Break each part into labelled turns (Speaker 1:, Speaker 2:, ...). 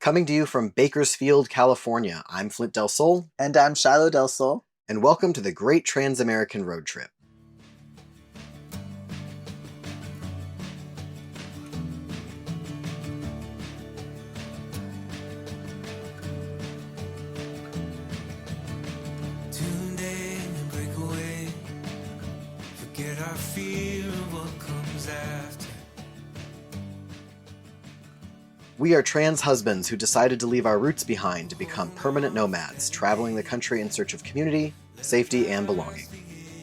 Speaker 1: Coming to you from Bakersfield, California, I'm Flint Del Sol,
Speaker 2: And I'm Shiloh Del Sol.
Speaker 1: and welcome to the Great Trans-American Road Trip.
Speaker 3: Tune in and break away. Forget our fear of what comes after.
Speaker 1: We are trans husbands who decided to leave our roots behind to become permanent nomads, traveling the country in search of community, safety, and belonging.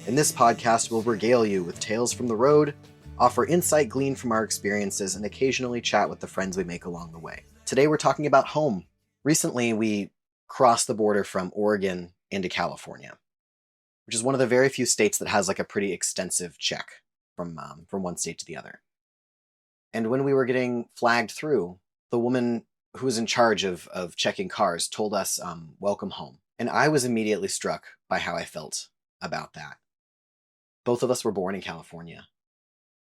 Speaker 1: In this podcast, we'll regale you with tales from the road, offer insight gleaned from our experiences, and occasionally chat with the friends we make along the way. Today we're talking about home. Recently, we crossed the border from Oregon into California, which is one of the very few states that has like a pretty extensive check from one state to the other. And when we were getting flagged through, the woman who was in charge of checking cars told us, welcome home. And I was immediately struck by how I felt about that. Both of us were born in California.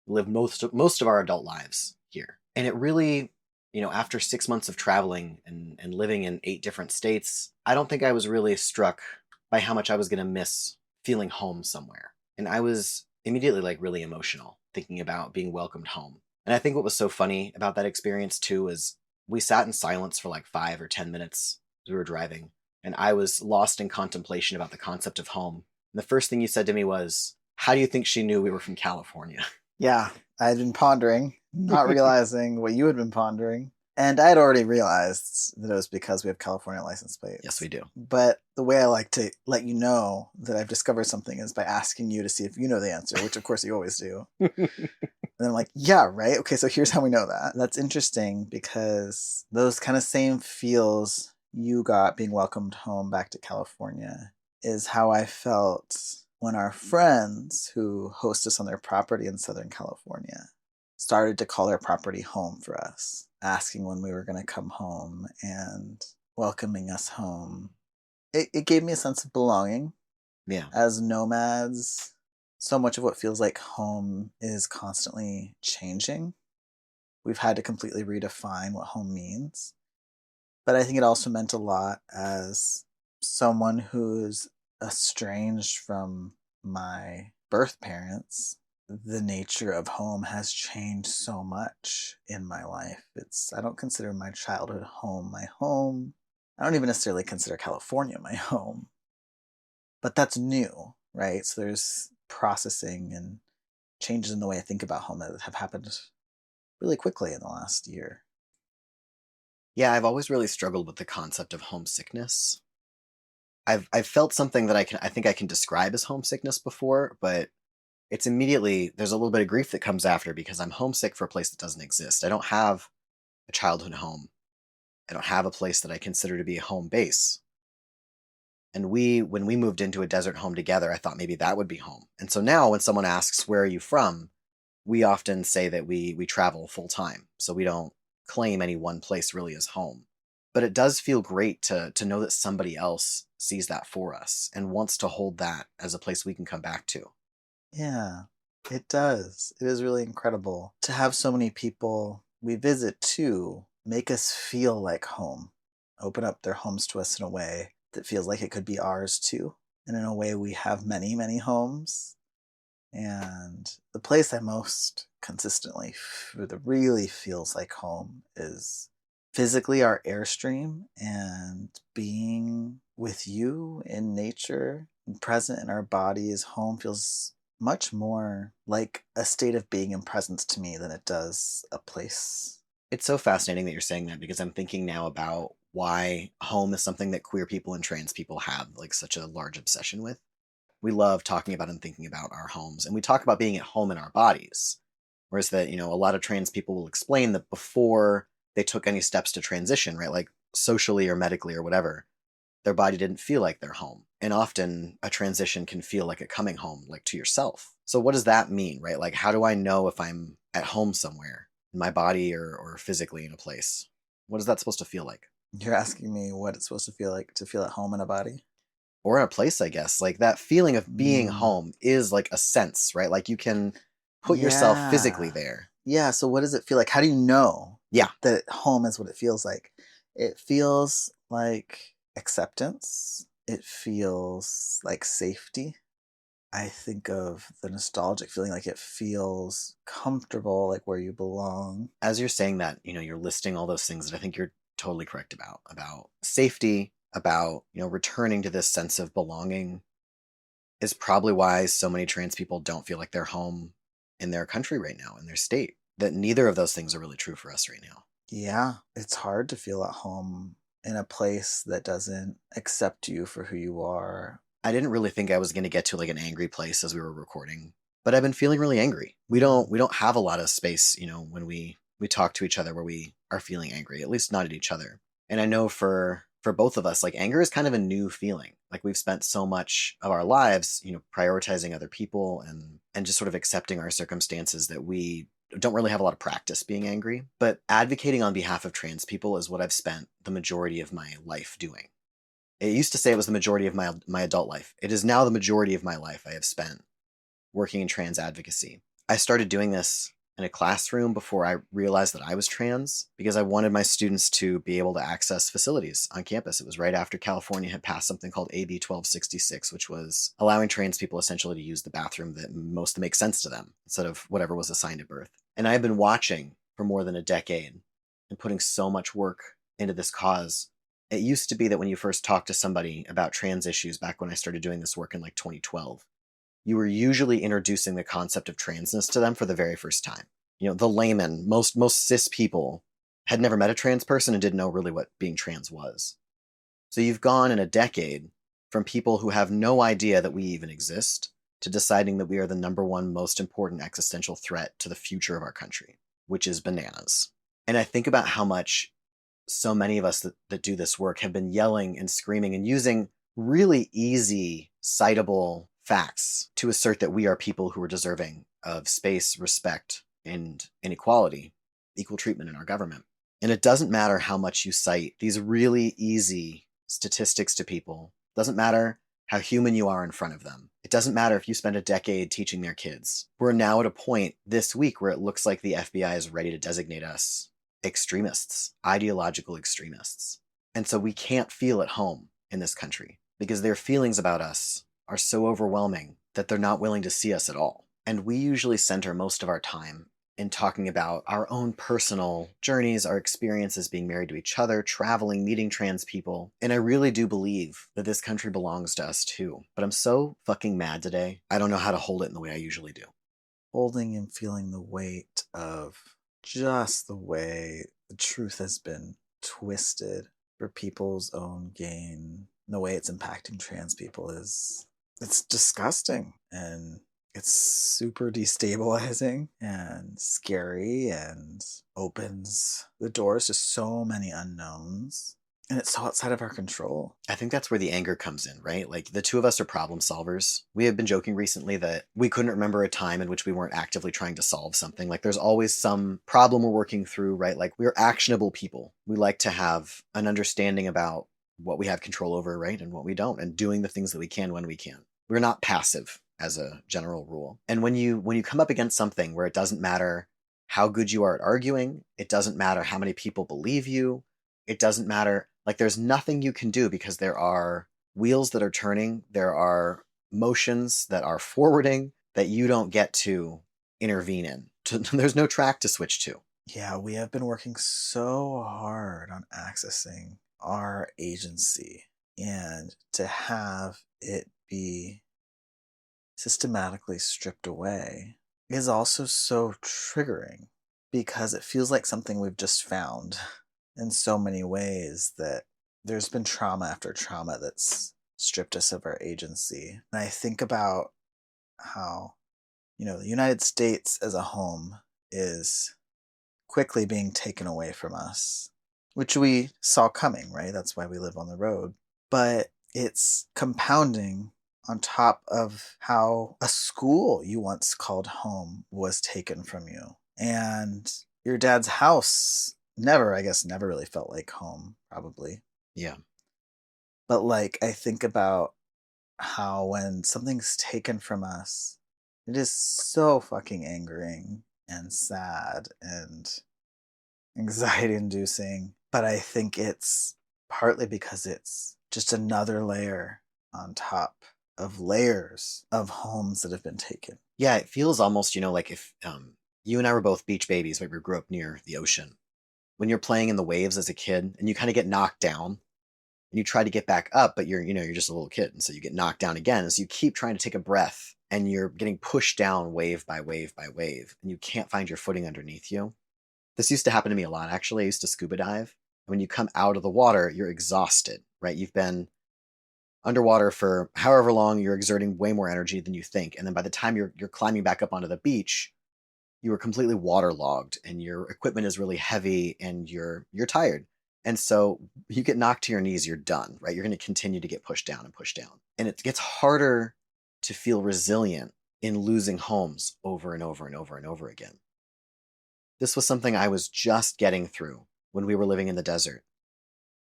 Speaker 1: We lived most of our adult lives here. And it really, after 6 months of traveling and living in 8 different states, I don't think I was really struck by how much I was going to miss feeling home somewhere. And I was immediately really emotional thinking about being welcomed home. And I think what was so funny about that experience too is we sat in silence for 5 or 10 minutes as we were driving, and I was lost in contemplation about the concept of home. And the first thing you said to me was, how do you think she knew we were from California?
Speaker 2: Yeah, I had been pondering, not realizing what you had been pondering. And I had already realized that it was because we have California license plates.
Speaker 1: Yes, we do.
Speaker 2: But the way I like to let you know that I've discovered something is by asking you to see if you know the answer, which of course you always do. And then I'm like, yeah, right? Okay, so here's how we know that. That's interesting because those kind of same feels you got being welcomed home back to California is how I felt when our friends who host us on their property in Southern California started to call their property home for us, asking when we were going to come home and welcoming us home. It gave me a sense of belonging.
Speaker 1: Yeah.
Speaker 2: As nomads, so much of what feels like home is constantly changing. We've had to completely redefine what home means. But I think it also meant a lot as someone who's estranged from my birth parents. The nature of home has changed so much in my life. I don't consider my childhood home my home. I don't even necessarily consider California my home. But that's new, right? So there's processing and changes in the way I think about home that have happened really quickly in the last year.
Speaker 1: Yeah, I've always really struggled with the concept of homesickness. I've felt something that I think I can describe as homesickness before, but it's immediately, there's a little bit of grief that comes after because I'm homesick for a place that doesn't exist. I don't have a childhood home. I don't have a place that I consider to be a home base. And when we moved into a desert home together, I thought maybe that would be home. And so now when someone asks, where are you from? We often say that we travel full time. So we don't claim any one place really as home. But it does feel great to know that somebody else sees that for us and wants to hold that as a place we can come back to.
Speaker 2: Yeah, it does. It is really incredible to have so many people we visit too make us feel like home, open up their homes to us in a way that feels like it could be ours too. And in a way, we have many, many homes. And the place that most consistently that really feels like home is physically our airstream, and being with you in nature and present in our bodies. Home feels much more like a state of being and presence to me than it does a place.
Speaker 1: It's so fascinating that you're saying that because I'm thinking now about why home is something that queer people and trans people have such a large obsession with. We love talking about and thinking about our homes, and we talk about being at home in our bodies. Whereas that, a lot of trans people will explain that before they took any steps to transition, right, like socially or medically or whatever, their body didn't feel like their home. And often a transition can feel like a coming home, to yourself. So what does that mean, right? How do I know if I'm at home somewhere in my body or physically in a place? What is that supposed to feel like?
Speaker 2: You're asking me what it's supposed to feel like to feel at home in a body?
Speaker 1: Or in a place, I guess. That feeling of being home is a sense, right? You can put yourself physically there.
Speaker 2: Yeah, so what does it feel like? How do you know
Speaker 1: Yeah.
Speaker 2: that home is what it feels like? It feels like acceptance. It feels like safety. I think of the nostalgic feeling, like it feels comfortable, like where you belong.
Speaker 1: As you're saying that, you're listing all those things that I think you're totally correct about safety, about, returning to this sense of belonging is probably why so many trans people don't feel like they're home in their country right now, in their state. That neither of those things are really true for us right now.
Speaker 2: Yeah, it's hard to feel at home in a place that doesn't accept you for who you are.
Speaker 1: I didn't really think I was going to get to like an angry place as we were recording, but I've been feeling really angry. We don't have a lot of space, when we talk to each other where we are feeling angry, at least not at each other. And I know for both of us, like anger is kind of a new feeling. Like we've spent so much of our lives, prioritizing other people and just sort of accepting our circumstances that we don't really have a lot of practice being angry. But advocating on behalf of trans people is what I've spent the majority of my life doing. It used to say it was the majority of my adult life. It is now the majority of my life I have spent working in trans advocacy. I started doing this in a classroom before I realized that I was trans because I wanted my students to be able to access facilities on campus. It was right after California had passed something called AB 1266, which was allowing trans people essentially to use the bathroom that most makes sense to them instead of whatever was assigned at birth. And I've been watching for more than a decade and putting so much work into this cause. It used to be that when you first talked to somebody about trans issues back when I started doing this work in like 2012, you were usually introducing the concept of transness to them for the very first time. The layman, most cis people had never met a trans person and didn't know really what being trans was. So you've gone in a decade from people who have no idea that we even exist to deciding that we are the number one most important existential threat to the future of our country, which is bananas. And I think about how much so many of us that do this work have been yelling and screaming and using really easy, citable facts to assert that we are people who are deserving of space, respect, and inequality, equal treatment in our government. And it doesn't matter how much you cite these really easy statistics to people. It doesn't matter how human you are in front of them. It doesn't matter if you spend a decade teaching their kids. We're now at a point this week where it looks like the FBI is ready to designate us extremists, ideological extremists. And so we can't feel at home in this country because their feelings about us are so overwhelming that they're not willing to see us at all. And we usually center most of our time in talking about our own personal journeys, our experiences being married to each other, traveling, meeting trans people. And I really do believe that this country belongs to us too. But I'm so fucking mad today. I don't know how to hold it in the way I usually do.
Speaker 2: Holding and feeling the weight of just the way the truth has been twisted for people's own gain, the way it's impacting trans people it's disgusting, and it's super destabilizing and scary and opens the doors to so many unknowns. And it's so outside of our control.
Speaker 1: I think that's where the anger comes in, right? Like the two of us are problem solvers. We have been joking recently that we couldn't remember a time in which we weren't actively trying to solve something. Like there's always some problem we're working through, right? Like we're actionable people. We like to have an understanding about what we have control over, right? And what we don't, and doing the things that we can when we can. We're not passive as a general rule. And when you come up against something where it doesn't matter how good you are at arguing, it doesn't matter how many people believe you, it doesn't matter, like there's nothing you can do because there are wheels that are turning, there are motions that are forwarding that you don't get to intervene in. There's no track to switch to.
Speaker 2: Yeah, we have been working so hard on accessing our agency, and to have it be systematically stripped away is also so triggering because it feels like something we've just found in so many ways, that there's been trauma after trauma that's stripped us of our agency. And I think about how, the United States as a home is quickly being taken away from us, which we saw coming, right? That's why we live on the road. But it's compounding on top of how a school you once called home was taken from you. And your dad's house never really felt like home, probably.
Speaker 1: Yeah.
Speaker 2: But I think about how when something's taken from us, it is so fucking angering and sad and anxiety inducing. But I think it's partly because it's just another layer on top of layers of homes that have been taken.
Speaker 1: Yeah, it feels almost, like if you and I were both beach babies, but we grew up near the ocean. When you're playing in the waves as a kid and you kind of get knocked down and you try to get back up, but you're just a little kid. And so you get knocked down again. And so you keep trying to take a breath and you're getting pushed down wave by wave by wave and you can't find your footing underneath you. This used to happen to me a lot, actually. I used to scuba dive. When you come out of the water, you're exhausted, right? You've been underwater for however long, you're exerting way more energy than you think. And then by the time you're climbing back up onto the beach, you are completely waterlogged and your equipment is really heavy and you're tired. And so you get knocked to your knees, you're done, right? You're going to continue to get pushed down and pushed down. And it gets harder to feel resilient in losing homes over and over and over and over again. This was something I was just getting through when we were living in the desert.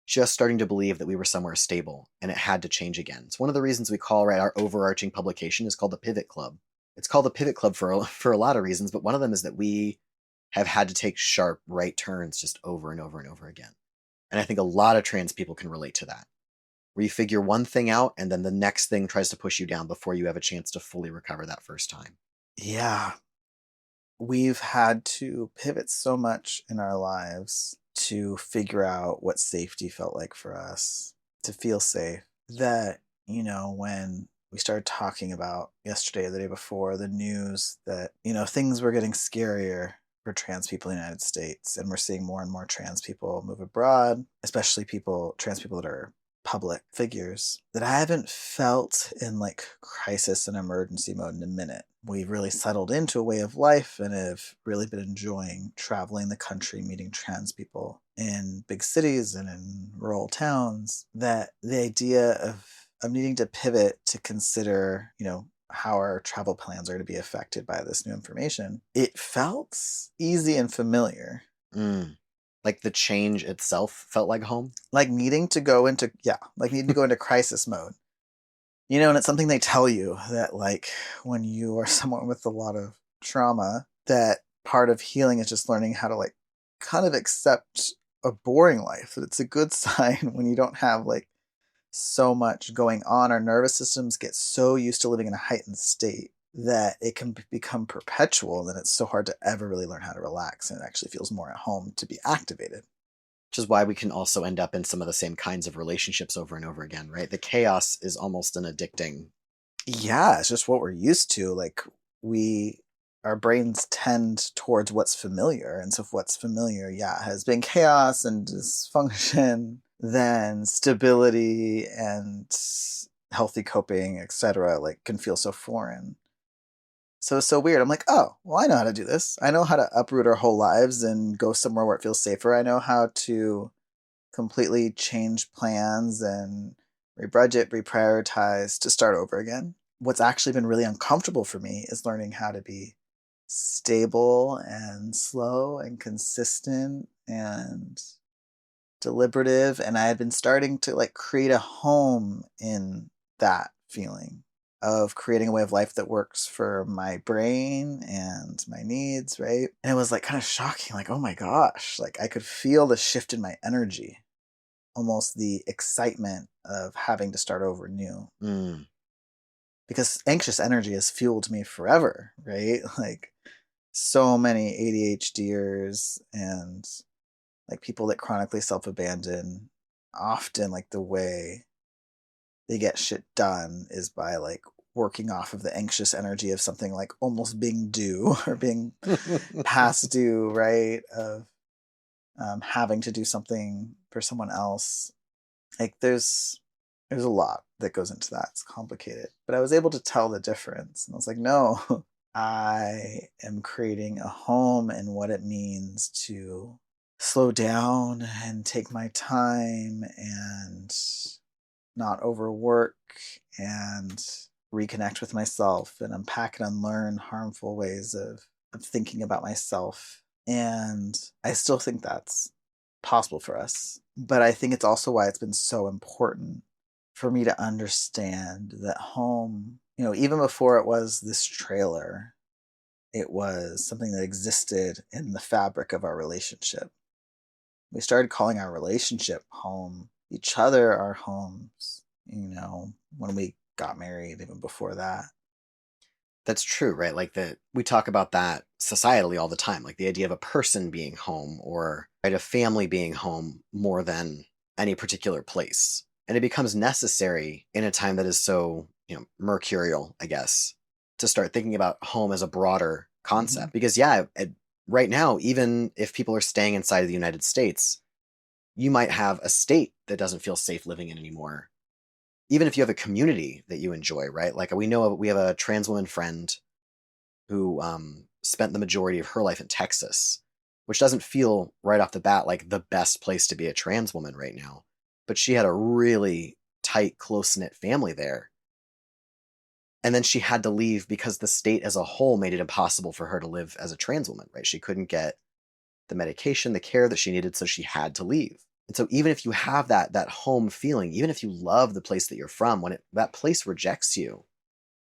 Speaker 1: Just starting to believe that we were somewhere stable and it had to change again. It's one of the reasons we call, right, our overarching publication is called the Pivot Club. It's called the Pivot Club for a lot of reasons, but one of them is that we have had to take sharp right turns just over and over and over again. And I think a lot of trans people can relate to that, where you figure one thing out and then the next thing tries to push you down before you have a chance to fully recover that first time.
Speaker 2: Yeah. We've had to pivot so much in our lives to figure out what safety felt like for us, to feel safe, that, when we started talking about yesterday or the day before the news that, things were getting scarier for trans people in the United States, and we're seeing more and more trans people move abroad, especially trans people that are public figures, that I haven't felt in crisis and emergency mode in a minute. We've really settled into a way of life and have really been enjoying traveling the country, meeting trans people in big cities and in rural towns, that the idea of needing to pivot to consider, how our travel plans are going to be affected by this new information, it felt easy and familiar.
Speaker 1: Like the change itself felt like home?
Speaker 2: Like needing to go into crisis mode. And it's something they tell you that, when you are someone with a lot of trauma, that part of healing is just learning how to, kind of accept a boring life. That it's a good sign when you don't have, so much going on. Our nervous systems get so used to living in a heightened state that it can become perpetual, and then it's so hard to ever really learn how to relax, and it actually feels more at home to be activated.
Speaker 1: Which is why we can also end up in some of the same kinds of relationships over and over again, right? The chaos is almost an addicting.
Speaker 2: Yeah, it's just what we're used to. Our brains tend towards what's familiar. And so if what's familiar, has been chaos and dysfunction, then stability and healthy coping, etc., can feel so foreign. So it's so weird. I'm like, oh, well, I know how to do this. I know how to uproot our whole lives and go somewhere where it feels safer. I know how to completely change plans and rebudget, reprioritize to start over again. What's actually been really uncomfortable for me is learning how to be stable and slow and consistent and deliberative. And I had been starting to create a home in that feeling of creating a way of life that works for my brain and my needs, right? And it was kind of shocking, oh my gosh, I could feel the shift in my energy, almost the excitement of having to start over new. Because anxious energy has fueled me forever, right? So many ADHDers and people that chronically self-abandon, often the way they get shit done is by working off of the anxious energy of something almost being due or being past due, right? Of having to do something for someone else. There's a lot that goes into that. It's complicated. But I was able to tell the difference. And I was like, no, I am creating a home and what it means to slow down and take my time and not overwork and reconnect with myself and unpack and unlearn harmful ways of thinking about myself. And I still think that's possible for us. But I think it's also why it's been so important for me to understand that home, even before it was this trailer, it was something that existed in the fabric of our relationship. We started calling our relationship home, each other our homes, when we got married, even before that.
Speaker 1: That's true, right? Like that we talk about that societally all the time, like the idea of a person being home or right, a family being home more than any particular place. And it becomes necessary in a time that is so, mercurial, I guess, to start thinking about home as a broader concept. Because right now, even if people are staying inside of the United States, you might have a state that doesn't feel safe living in anymore. Even if you have a community that you enjoy, right? Like we have a trans woman friend who spent the majority of her life in Texas, which doesn't feel right off the bat like the best place to be a trans woman right now. But she had a really tight, close-knit family there. And then she had to leave because the state as a whole made it impossible for her to live as a trans woman, right? She couldn't get the medication, the care that she needed, so she had to leave. And so even if you have that home feeling, even if you love the place that you're from, when that place rejects you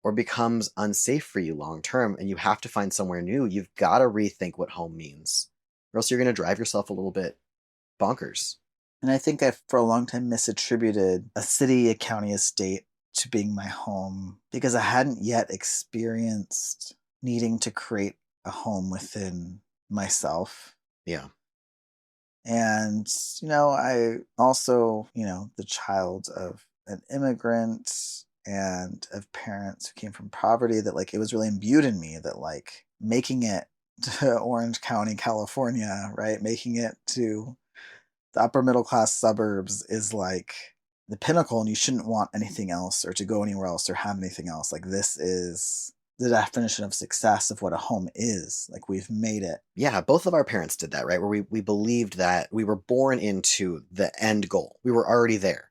Speaker 1: or becomes unsafe for you long term and you have to find somewhere new, you've got to rethink what home means, or else you're going to drive yourself a little bit bonkers.
Speaker 2: And I think I've for a long time misattributed a city, a county, a state to being my home because I hadn't yet experienced needing to create a home within myself.
Speaker 1: Yeah.
Speaker 2: And, I also, the child of an immigrant and of parents who came from poverty, that like it was really imbued in me that like making it to Orange County, California, right? Making it to the upper middle class suburbs is like the pinnacle, and you shouldn't want anything else or to go anywhere else or have anything else. Like this is the definition of success of what a home is. Like we've made it.
Speaker 1: Yeah, both of our parents did that, right? Where we believed that we were born into the end goal. We were already there.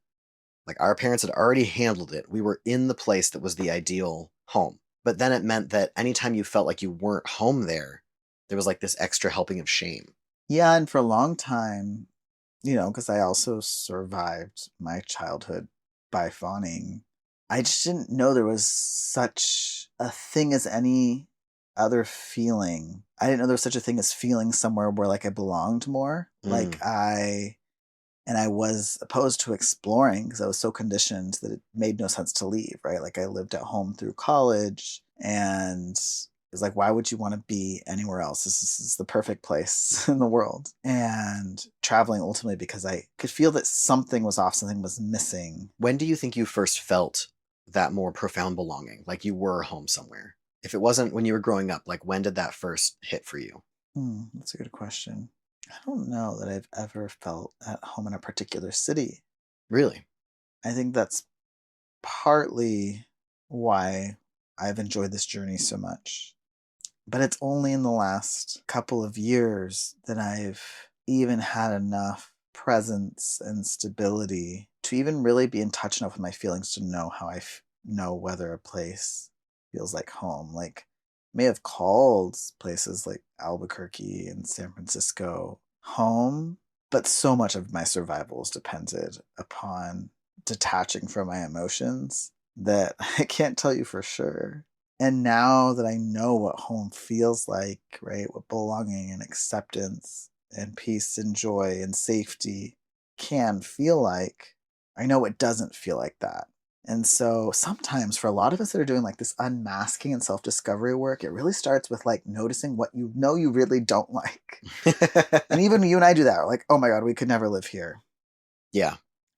Speaker 1: Like our parents had already handled it. We were in the place that was the ideal home. But then it meant that anytime you felt like you weren't home there was like this extra helping of shame.
Speaker 2: Yeah, and for a long time, because I also survived my childhood by fawning, I just didn't know there was such a thing as any other feeling. I didn't know there was such a thing as feeling somewhere where like I belonged more. Like I was opposed to exploring because I was so conditioned that it made no sense to leave, right? Like I lived at home through college and it was like, why would you want to be anywhere else? This is the perfect place in the world. And traveling ultimately because I could feel that something was off, something was missing.
Speaker 1: When do you think you first felt that more profound belonging? Like you were home somewhere? If it wasn't when you were growing up, like when did that first hit for you?
Speaker 2: That's a good question. I don't know that I've ever felt at home in a particular city.
Speaker 1: Really?
Speaker 2: I think that's partly why I've enjoyed this journey so much. But it's only in the last couple of years that I've even had enough presence and stability to even really be in touch enough with my feelings to know how I know whether a place feels like home. Like, may have called places like Albuquerque and San Francisco home, but so much of my survival is depended upon detaching from my emotions that I can't tell you for sure. And now that I know what home feels like, right, what belonging and acceptance and peace and joy and safety can feel like, I know it doesn't feel like that. And so sometimes for a lot of us that are doing like this unmasking and self-discovery work, it really starts with like noticing what you know you really don't like. And even you and I do that. We're like, oh my God, we could never live here.
Speaker 1: Yeah.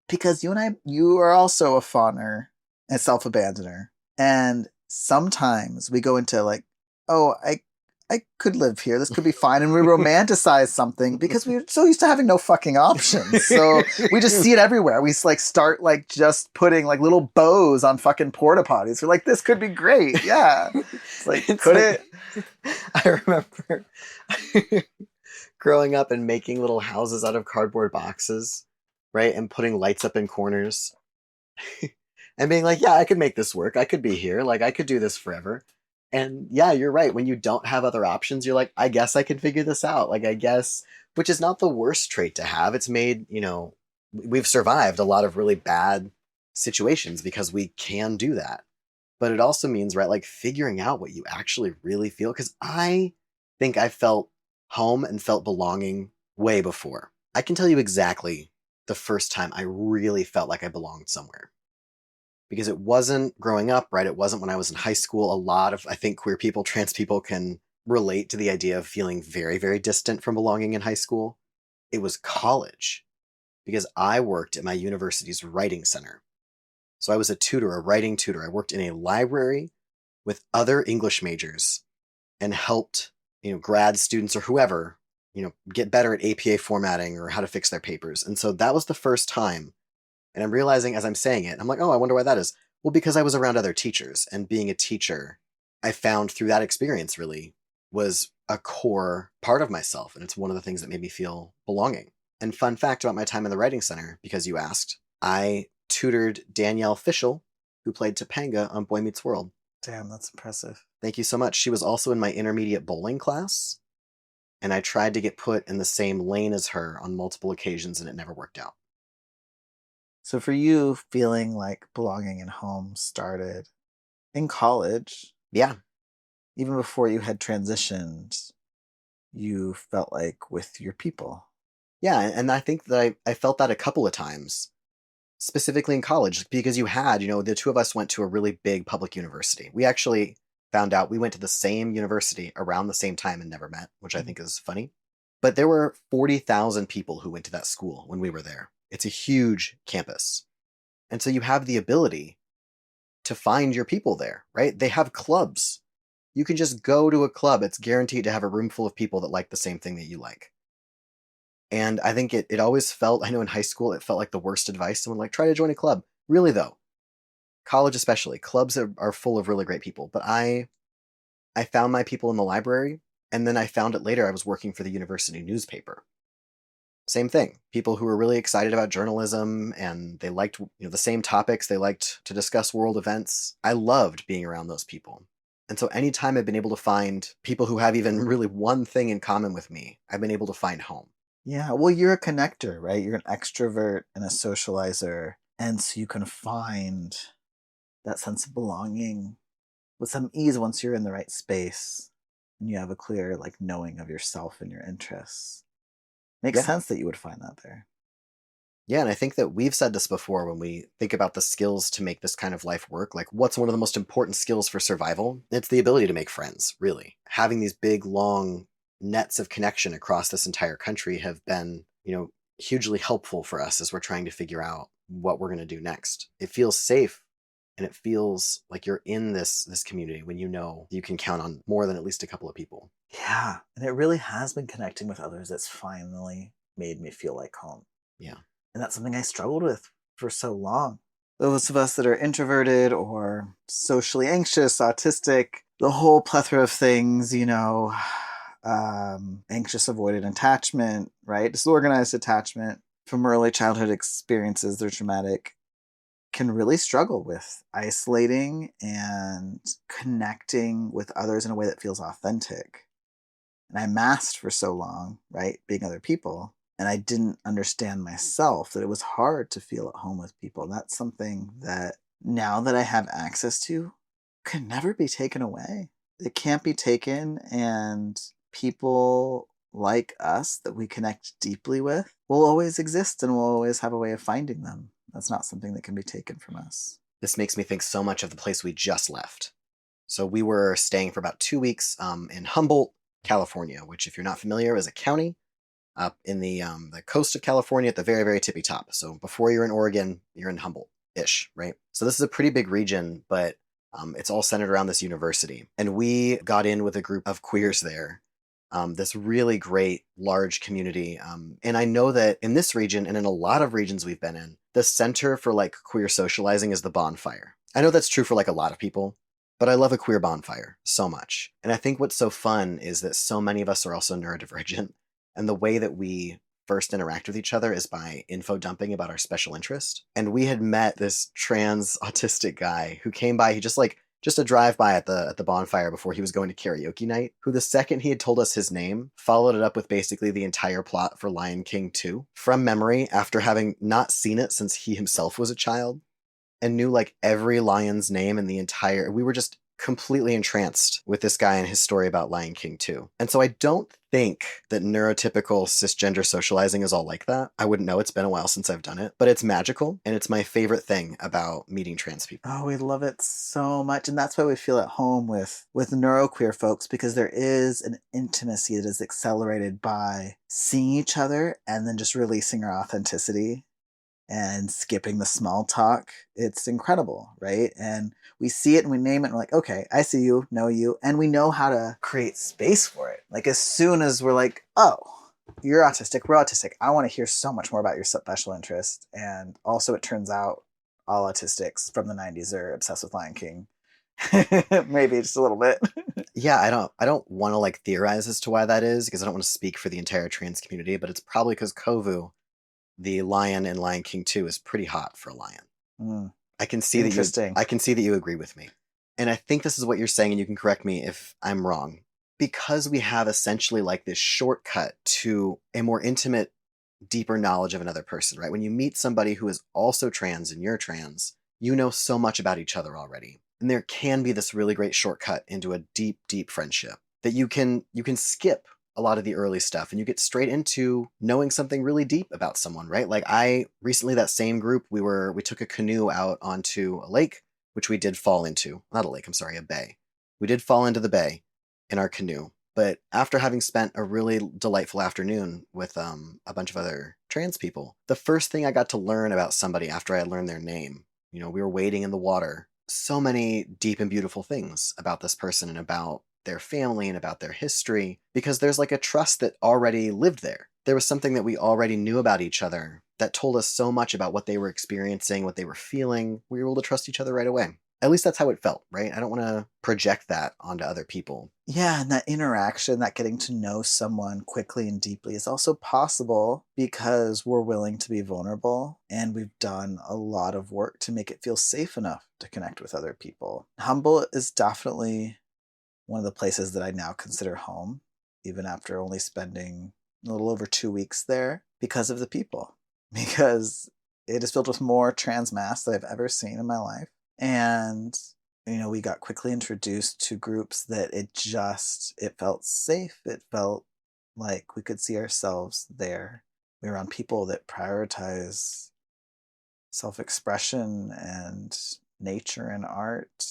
Speaker 2: Because you are also a fawner and self-abandoner. And sometimes we go into like, oh, I could live here. This could be fine. And we romanticize something because we're so used to having no fucking options. So we just see it everywhere. We like start like just putting like little bows on fucking porta potties. We're like, this could be great. Yeah. It's like,
Speaker 1: I remember growing up and making little houses out of cardboard boxes, right? And putting lights up in corners. And being like, yeah, I could make this work. I could be here. Like, I could do this forever. And yeah, you're right. When you don't have other options, you're like, I guess I can figure this out. Like, I guess, which is not the worst trait to have. It's made, we've survived a lot of really bad situations because we can do that. But it also means, right, like figuring out what you actually really feel. Because I think I felt home and felt belonging way before. I can tell you exactly the first time I really felt like I belonged somewhere. Because it wasn't growing up, right? It wasn't when I was in high school. A lot of, I think, queer people, trans people can relate to the idea of feeling very, very distant from belonging in high school. It was college because I worked at my university's writing center. So I was a tutor, a writing tutor. I worked in a library with other English majors and helped, grad students or whoever, get better at APA formatting or how to fix their papers. And so that was the first time. And I'm realizing as I'm saying it, I'm like, oh, I wonder why that is. Well, because I was around other teachers, and being a teacher, I found through that experience really was a core part of myself. And it's one of the things that made me feel belonging. And fun fact about my time in the writing center, because you asked, I tutored Danielle Fishel, who played Topanga on Boy Meets World.
Speaker 2: Damn, that's impressive.
Speaker 1: Thank you so much. She was also in my intermediate bowling class, and I tried to get put in the same lane as her on multiple occasions, and it never worked out.
Speaker 2: So for you, feeling like belonging in home started in college.
Speaker 1: Yeah.
Speaker 2: Even before you had transitioned, you felt like with your people.
Speaker 1: Yeah, and I think that I felt that a couple of times, specifically in college, because you had, the two of us went to a really big public university. We actually found out we went to the same university around the same time and never met, which I think is funny. But there were 40,000 people who went to that school when we were there. It's a huge campus. And so you have the ability to find your people there, right? They have clubs. You can just go to a club. It's guaranteed to have a room full of people that like the same thing that you like. And I think it always felt, I know in high school, it felt like the worst advice. Someone like, try to join a club. Really though, college especially, clubs are full of really great people. But I found my people in the library, and then I found it later. I was working for the university newspaper. Same thing. People who were really excited about journalism, and they liked the same topics. They liked to discuss world events. I loved being around those people. And so anytime I've been able to find people who have even really one thing in common with me, I've been able to find home.
Speaker 2: Yeah, well, you're a connector, right? You're an extrovert and a socializer. And so you can find that sense of belonging with some ease once you're in the right space and you have a clear knowing of yourself and your interests. Makes sense that you would find that there.
Speaker 1: Yeah, and I think that we've said this before when we think about the skills to make this kind of life work. What's one of the most important skills for survival? It's the ability to make friends, really. Having these big, long nets of connection across this entire country have been, hugely helpful for us as we're trying to figure out what we're going to do next. It feels safe, and it feels like you're in this community when you can count on more than at least a couple of people.
Speaker 2: Yeah, and it really has been connecting with others that's finally made me feel like home.
Speaker 1: Yeah.
Speaker 2: And that's something I struggled with for so long. Those of us that are introverted or socially anxious, autistic, the whole plethora of things, anxious avoidant attachment, right? Disorganized attachment from early childhood experiences that are traumatic, can really struggle with isolating and connecting with others in a way that feels authentic. And I masked for so long, right? Being other people. And I didn't understand myself that it was hard to feel at home with people. And that's something that now that I have access to can never be taken away. It can't be taken, and people like us that we connect deeply with will always exist, and we'll always have a way of finding them. That's not something that can be taken from us.
Speaker 1: This makes me think so much of the place we just left. So we were staying for about 2 weeks in Humboldt, California, which, if you're not familiar, is a county up in the coast of California at the very, very tippy top. So before you're in Oregon, you're in Humboldt-ish, right? So this is a pretty big region, but it's all centered around this university. And we got in with a group of queers there, this really great, large community. And I know that in this region, and in a lot of regions we've been in, the center for queer socializing is the bonfire. I know that's true for a lot of people, but I love a queer bonfire so much. And I think what's so fun is that so many of us are also neurodivergent. And the way that we first interact with each other is by info dumping about our special interest. And we had met this trans autistic guy who came by, he just a drive-by at the bonfire before he was going to karaoke night, who the second he had told us his name, followed it up with basically the entire plot for Lion King 2 from memory after having not seen it since he himself was a child, and knew every lion's name in the entire... We were just completely entranced with this guy and his story about Lion King too. And so I don't think that neurotypical cisgender socializing is all like that. I wouldn't know. It's been a while since I've done it, but it's magical and it's my favorite thing about meeting trans people.
Speaker 2: Oh, we love it so much. And that's why we feel at home with neuroqueer folks, because there is an intimacy that is accelerated by seeing each other and then just releasing our authenticity and skipping the small talk. It's incredible, right? And we see it and we name it and we're like, okay, I see you, know you, and we know how to create space for it. Like as soon as we're like, oh, you're autistic, we're autistic, I want to hear so much more about your special interest. And also it turns out all autistics from the 90s are obsessed with Lion King. Maybe just a little bit.
Speaker 1: Yeah, I don't want to like theorize as to why that is, because I don't want to speak for the entire trans community, but it's probably because Kovu, the lion in Lion King 2, is pretty hot for a lion. I can see that you agree with me. And I think this is what you're saying, and you can correct me if I'm wrong. Because we have essentially like this shortcut to a more intimate, deeper knowledge of another person, right? When you meet somebody who is also trans and you're trans, you know so much about each other already. And there can be this really great shortcut into a deep, deep friendship that you can skip a lot of the early stuff and you get straight into knowing something really deep about someone, right? Like I recently, that same group, we took a canoe out onto a lake, which we did fall into. Not a lake, I'm sorry, a bay. We did fall into the bay in our canoe. But after having spent a really delightful afternoon with a bunch of other trans people, the first thing I got to learn about somebody after I learned their name, we were wading in the water. So many deep and beautiful things about this person and about their family and about their history, because there's like a trust that already lived there. There was something that we already knew about each other that told us so much about what they were experiencing, what they were feeling. We were able to trust each other right away. At least that's how it felt, right? I don't want to project that onto other people.
Speaker 2: Yeah, and that interaction, that getting to know someone quickly and deeply is also possible because we're willing to be vulnerable and we've done a lot of work to make it feel safe enough to connect with other people. Humboldt is definitely one of the places that I now consider home, even after only spending a little over 2 weeks there, because of the people. Because it is filled with more transmascs than I've ever seen in my life. And, we got quickly introduced to groups that it felt safe. It felt like we could see ourselves there. We were around people that prioritize self-expression and nature and art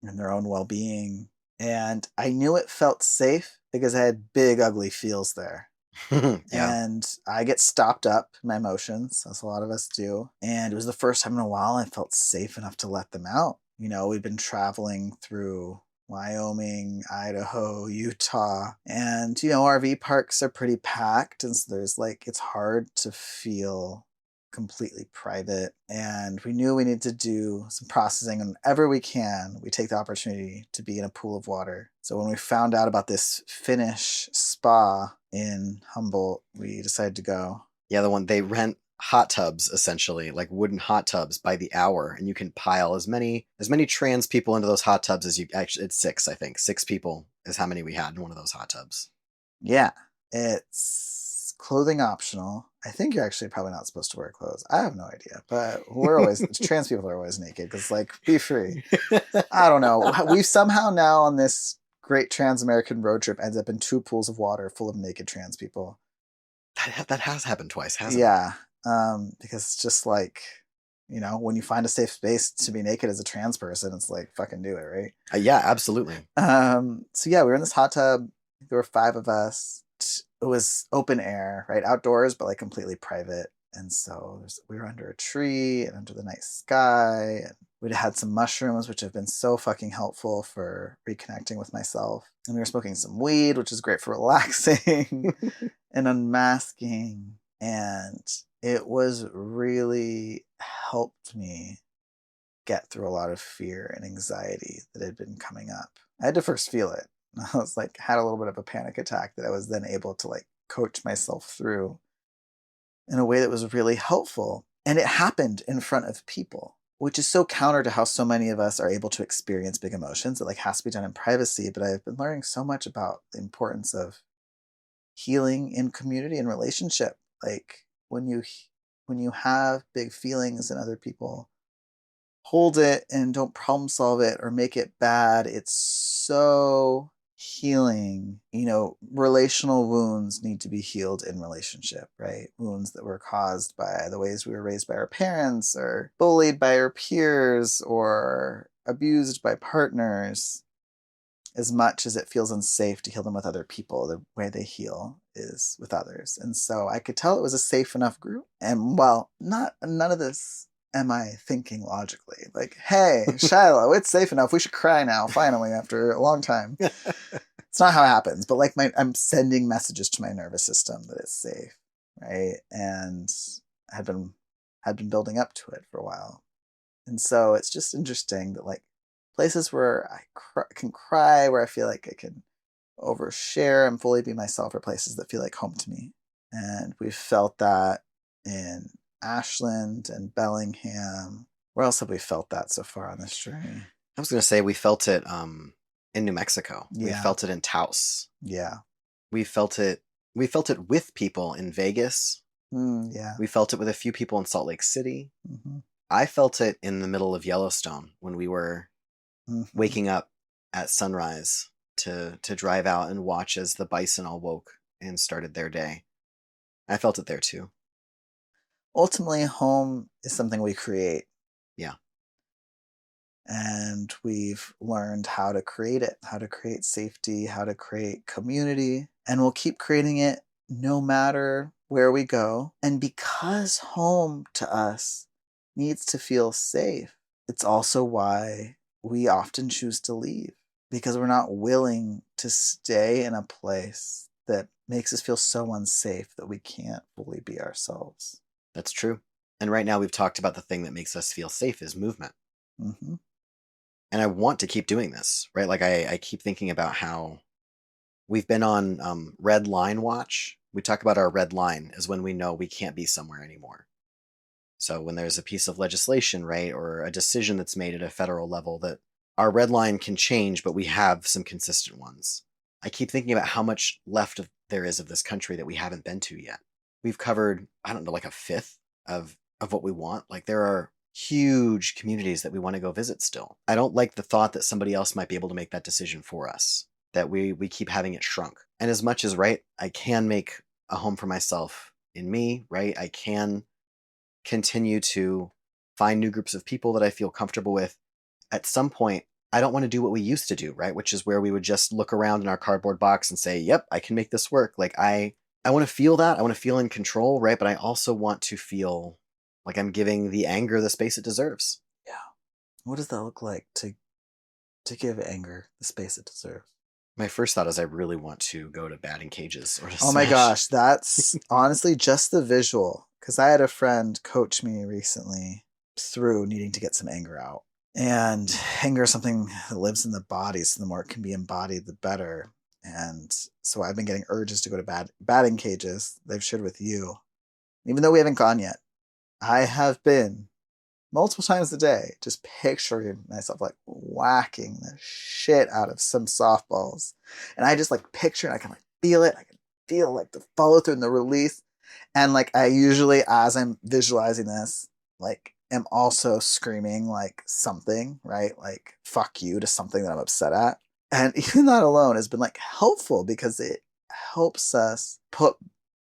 Speaker 2: and their own well-being. And I knew it felt safe because I had big, ugly feels there.
Speaker 1: Yeah.
Speaker 2: And I get stopped up in my emotions, as a lot of us do. And it was the first time in a while I felt safe enough to let them out. We've been traveling through Wyoming, Idaho, Utah, and, RV parks are pretty packed. And so it's hard to feel completely private, and we knew we needed to do some processing, and whenever we can, we take the opportunity to be in a pool of water. So when we found out about this Finnish spa in Humboldt, we decided to go.
Speaker 1: Yeah, the one they rent hot tubs, essentially, like wooden hot tubs by the hour, and you can pile as many trans people into those hot tubs as you actually. It's 6, I think. 6 people is how many we had in one of those hot tubs.
Speaker 2: Yeah, it's clothing optional. I think you're actually probably not supposed to wear clothes. I have no idea, but trans people are always naked because, be free. I don't know. We've somehow now on this great trans-American road trip ended up in 2 pools of water full of naked trans people.
Speaker 1: That has happened twice, hasn't it?
Speaker 2: Yeah, because it's just when you find a safe space to be naked as a trans person, it's like, fucking do it, right?
Speaker 1: Yeah, absolutely.
Speaker 2: So yeah, we were in this hot tub. There were 5 of us. It was open air, right? Outdoors, but completely private. And so we were under a tree and under the night sky. And we'd had some mushrooms, which have been so fucking helpful for reconnecting with myself. And we were smoking some weed, which is great for relaxing and unmasking. And it was really helped me get through a lot of fear and anxiety that had been coming up. I had to first feel it. I was had a little bit of a panic attack that I was then able to coach myself through in a way that was really helpful. And it happened in front of people, which is so counter to how so many of us are able to experience big emotions. It has to be done in privacy. But I've been learning so much about the importance of healing in community and relationship. When you have big feelings and other people hold it and don't problem solve it or make it bad. It's so healing. You know, relational wounds need to be healed in relationship, right? Wounds that were caused by the ways we were raised by our parents or bullied by our peers or abused by partners. As much as it feels unsafe to heal them with other people, the way they heal is with others. And so I could tell it was a safe enough group. And well, none of this am I thinking logically. Like, hey, Shiloh, it's safe enough. We should cry now, finally, after a long time. It's not how it happens. But like I'm sending messages to my nervous system that it's safe, right? And I had been building up to it for a while. And so it's just interesting that like places where I can cry, where I feel like I can overshare and fully be myself, are places that feel like home to me. And we've felt that in Ashland and Bellingham. Where else have we felt that so far on this journey?
Speaker 1: I was going to say we felt it in New Mexico.
Speaker 2: Yeah.
Speaker 1: We felt it in Taos.
Speaker 2: Yeah.
Speaker 1: We felt it with people in Vegas.
Speaker 2: Yeah.
Speaker 1: We felt it with a few people in Salt Lake City.
Speaker 2: Mm-hmm.
Speaker 1: I felt it in the middle of Yellowstone when we were waking up at sunrise to drive out and watch as the bison all woke and started their day. I felt it there too.
Speaker 2: Ultimately, home is something we create.
Speaker 1: Yeah.
Speaker 2: And we've learned how to create it, how to create safety, how to create community. And we'll keep creating it no matter where we go. And because home to us needs to feel safe, it's also why we often choose to leave, because we're not willing to stay in a place that makes us feel so unsafe that we can't fully be ourselves.
Speaker 1: That's true. And right now we've talked about the thing that makes us feel safe is movement.
Speaker 2: Mm-hmm.
Speaker 1: And I want to keep doing this, right? Like I keep thinking about how we've been on red line watch. We talk about our red line as when we know we can't be somewhere anymore. So when there's a piece of legislation, right, or a decision that's made at a federal level that our red line can change, but we have some consistent ones. I keep thinking about how much left there is of this country that we haven't been to yet. We've covered, I don't know, like a fifth of what we want. Like there are huge communities that we want to go visit still. I don't like the thought that somebody else might be able to make that decision for us, that we keep having it shrunk. And as much as, right, I can make a home for myself in me, right, I can continue to find new groups of people that I feel comfortable with. At some point, I don't want to do what we used to do, right? Which is where we would just look around in our cardboard box and say, yep, I can make this work. Like I want to feel that. I want to feel in control, right? But I also want to feel like I'm giving the anger the space it deserves.
Speaker 2: Yeah. What does that look like to give anger the space it deserves?
Speaker 1: My first thought is I really want to go to batting cages or to
Speaker 2: Oh my
Speaker 1: smash.
Speaker 2: gosh, that's honestly just the visual. Because I had a friend coach me recently through needing to get some anger out. And anger is something that lives in the body, so the more it can be embodied, the better. And so I've been getting urges to go to batting cages. They've shared with you. Even though we haven't gone yet, I have been multiple times a day just picturing myself like whacking the shit out of some softballs. And I just like picture it. I can like feel it. I can feel like the follow through and the release. And like I usually, as I'm visualizing this, like am also screaming like something, right? Like fuck you to something that I'm upset at. And even that alone has been like helpful because it helps us put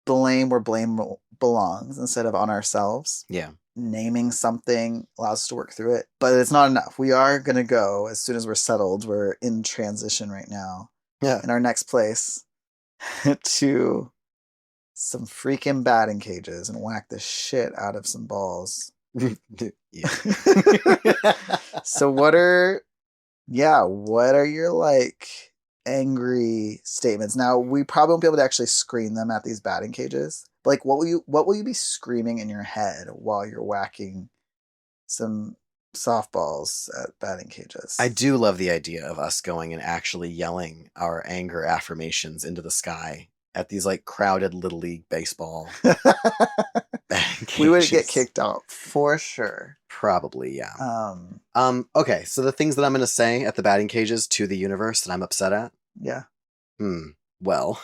Speaker 2: blame where blame belongs instead of on ourselves.
Speaker 1: Yeah.
Speaker 2: Naming something allows us to work through it, but it's not enough. We are going to go as soon as we're settled. We're in transition right now.
Speaker 1: Yeah.
Speaker 2: In our next place to some freaking batting cages and whack the shit out of some balls. So what are your like angry statements? Now we probably won't be able to actually screen them at these batting cages. But like what will you be screaming in your head while you're whacking some softballs at batting cages?
Speaker 1: I do love the idea of us going and actually yelling our anger affirmations into the sky at these like crowded Little League baseball.
Speaker 2: We would get kicked out for sure.
Speaker 1: Probably, yeah. Okay, so the things that I'm going to say at the batting cages to the universe that I'm upset at.
Speaker 2: Yeah.
Speaker 1: Well,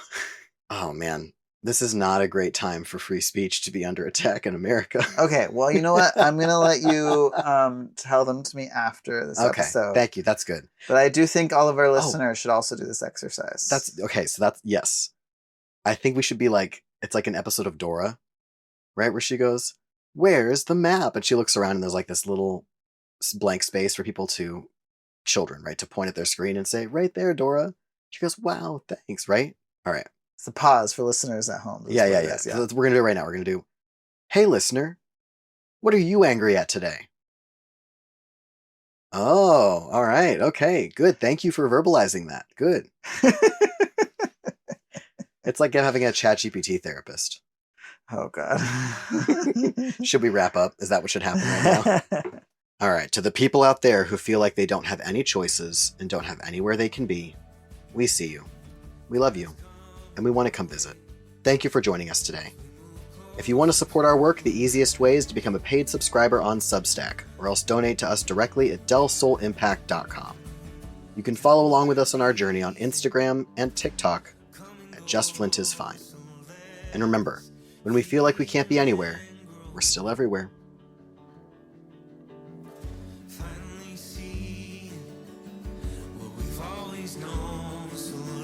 Speaker 1: oh man, This is not a great time for free speech to be under attack in America.
Speaker 2: Okay, well, you know what? I'm gonna let you tell them to me after this
Speaker 1: Okay,
Speaker 2: episode.
Speaker 1: thank you. That's good.
Speaker 2: But I do think all of our listeners should also do this exercise.
Speaker 1: That's okay. So that's yes. I think we should be like, it's like an episode of Dora, right? Where she goes, "Where's the map?" And she looks around and there's like this little blank space for children, right, to point at their screen and say, "Right there, Dora." She goes, "Wow, thanks." Right? All right.
Speaker 2: It's a pause for listeners at home.
Speaker 1: Yeah. So we're gonna do it right now. We're gonna do, "Hey, listener, what are you angry at today?" Oh, all right. Okay, good. Thank you for verbalizing that. Good. It's like having a ChatGPT therapist.
Speaker 2: Oh, God.
Speaker 1: Should we wrap up? Is that what should happen right now? All right. To the people out there who feel like they don't have any choices and don't have anywhere they can be, we see you. We love you. And we want to come visit. Thank you for joining us today. If you want to support our work, the easiest way is to become a paid subscriber on Substack, or else donate to us directly at delsoulimpact.com. You can follow along with us on our journey on Instagram and TikTok at justflintisfine. And remember, when we feel like we can't be anywhere, we're still everywhere.
Speaker 3: Finally see what we've always known so long.